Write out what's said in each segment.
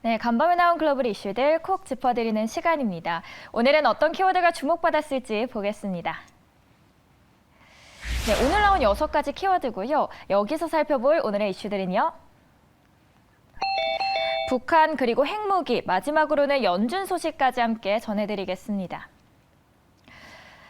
네, 간밤에 나온 글로벌 이슈들 콕 짚어드리는 시간입니다. 오늘은 어떤 키워드가 주목받았을지 보겠습니다. 네, 오늘 나온 6가지 키워드고요. 여기서 살펴볼 오늘의 이슈들은요. 북한 그리고 핵무기, 마지막으로는 연준 소식까지 함께 전해드리겠습니다.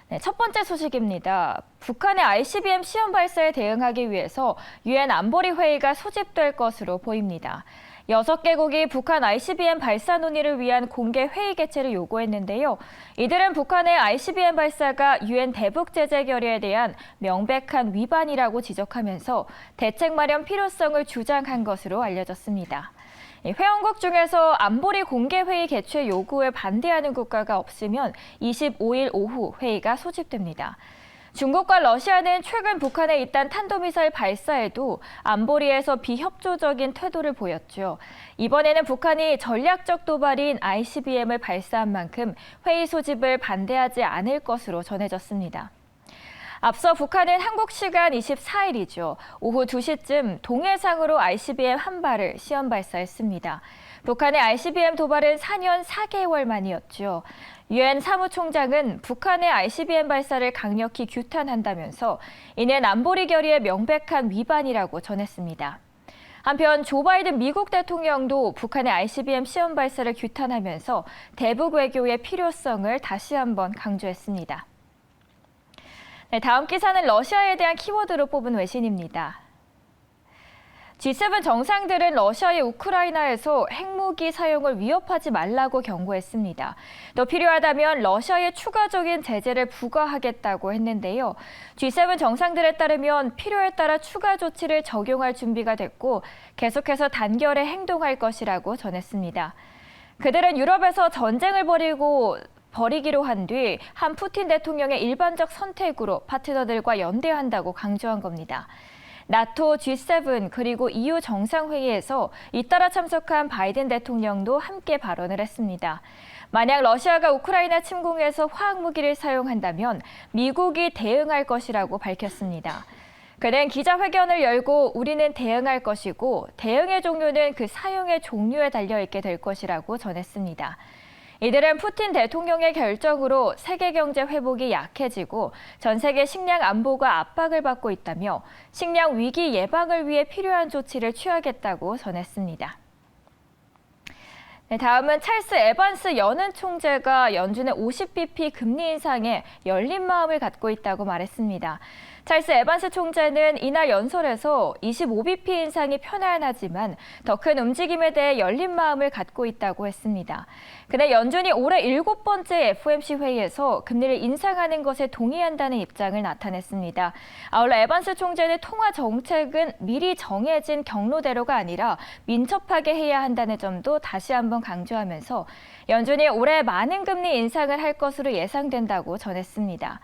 네, 첫 번째 소식입니다. 북한의 ICBM 시험 발사에 대응하기 위해서 유엔 안보리 회의가 소집될 것으로 보입니다. 6개국이 북한 ICBM 발사 논의를 위한 공개 회의 개최를 요구했는데요. 이들은 북한의 ICBM 발사가 유엔 대북 제재 결의에 대한 명백한 위반이라고 지적하면서 대책 마련 필요성을 주장한 것으로 알려졌습니다. 회원국 중에서 안보리 공개회의 개최 요구에 반대하는 국가가 없으면 25일 오후 회의가 소집됩니다. 중국과 러시아는 최근 북한의 잇단 탄도미사일 발사에도 안보리에서 비협조적인 태도를 보였죠. 이번에는 북한이 전략적 도발인 ICBM을 발사한 만큼 회의 소집을 반대하지 않을 것으로 전해졌습니다. 앞서 북한은 한국 시간 24일이죠. 오후 2시쯤 동해상으로 ICBM 한 발을 시험 발사했습니다. 북한의 ICBM 도발은 4년 4개월 만이었죠. 유엔 사무총장은 북한의 ICBM 발사를 강력히 규탄한다면서 이는 안보리 결의의 명백한 위반이라고 전했습니다. 한편 조 바이든 미국 대통령도 북한의 ICBM 시험 발사를 규탄하면서 대북 외교의 필요성을 다시 한번 강조했습니다. 네, 다음 기사는 러시아에 대한 키워드로 뽑은 외신입니다. G7 정상들은 러시아의 우크라이나에서 핵무기 사용을 위협하지 말라고 경고했습니다. 더 필요하다면 러시아에 추가적인 제재를 부과하겠다고 했는데요. G7 정상들에 따르면 필요에 따라 추가 조치를 적용할 준비가 됐고 계속해서 단결에 행동할 것이라고 전했습니다. 그들은 유럽에서 전쟁을 벌이기로 한 뒤 한 푸틴 대통령의 일반적 선택으로 파트너들과 연대한다고 강조한 겁니다. 나토, G7 그리고 EU 정상회의에서 잇따라 참석한 바이든 대통령도 함께 발언을 했습니다. 만약 러시아가 우크라이나 침공에서 화학무기를 사용한다면 미국이 대응할 것이라고 밝혔습니다. 그는 기자회견을 열고 우리는 대응할 것이고 대응의 종류는 그 사용의 종류에 달려있게 될 것이라고 전했습니다. 이들은 푸틴 대통령의 결정으로 세계 경제 회복이 약해지고 전 세계 식량 안보가 압박을 받고 있다며 식량 위기 예방을 위해 필요한 조치를 취하겠다고 전했습니다. 네, 다음은 찰스 에반스 연은 총재가 연준의 50bp 금리 인상에 열린 마음을 갖고 있다고 말했습니다. 찰스 에반스 총재는 이날 연설에서 25bp 인상이 편안하지만 더 큰 움직임에 대해 열린 마음을 갖고 있다고 했습니다. 그는 연준이 올해 7번째 FOMC 회의에서 금리를 인상하는 것에 동의한다는 입장을 나타냈습니다. 아울러 에반스 총재는 통화 정책은 미리 정해진 경로대로가 아니라 민첩하게 해야 한다는 점도 다시 한번 강조하면서 연준이 올해 많은 금리 인상을 할 것으로 예상된다고 전했습니다.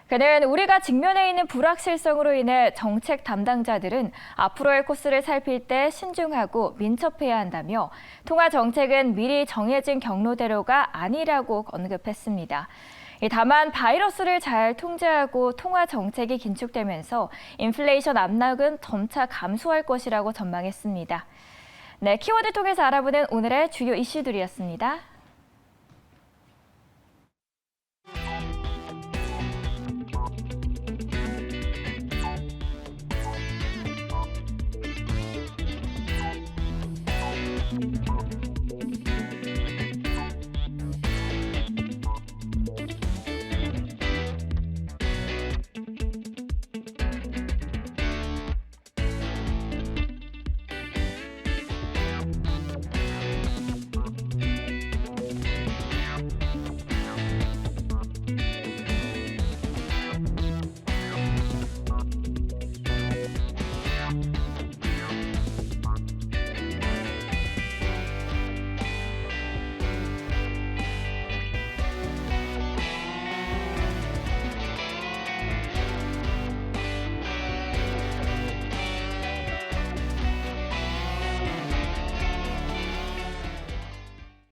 그는 우리가 직면해 있는 불확실성으로 인해 정책 담당자들은 앞으로의 코스를 살필 때 신중하고 민첩해야 한다며 통화 정책은 미리 정해진 경로대로가 아니라고 언급했습니다. 다만 바이러스를 잘 통제하고 통화 정책이 긴축되면서 인플레이션 압력은 점차 감소할 것이라고 전망했습니다. 네, 키워드 통해서 알아보는 오늘의 주요 이슈들이었습니다.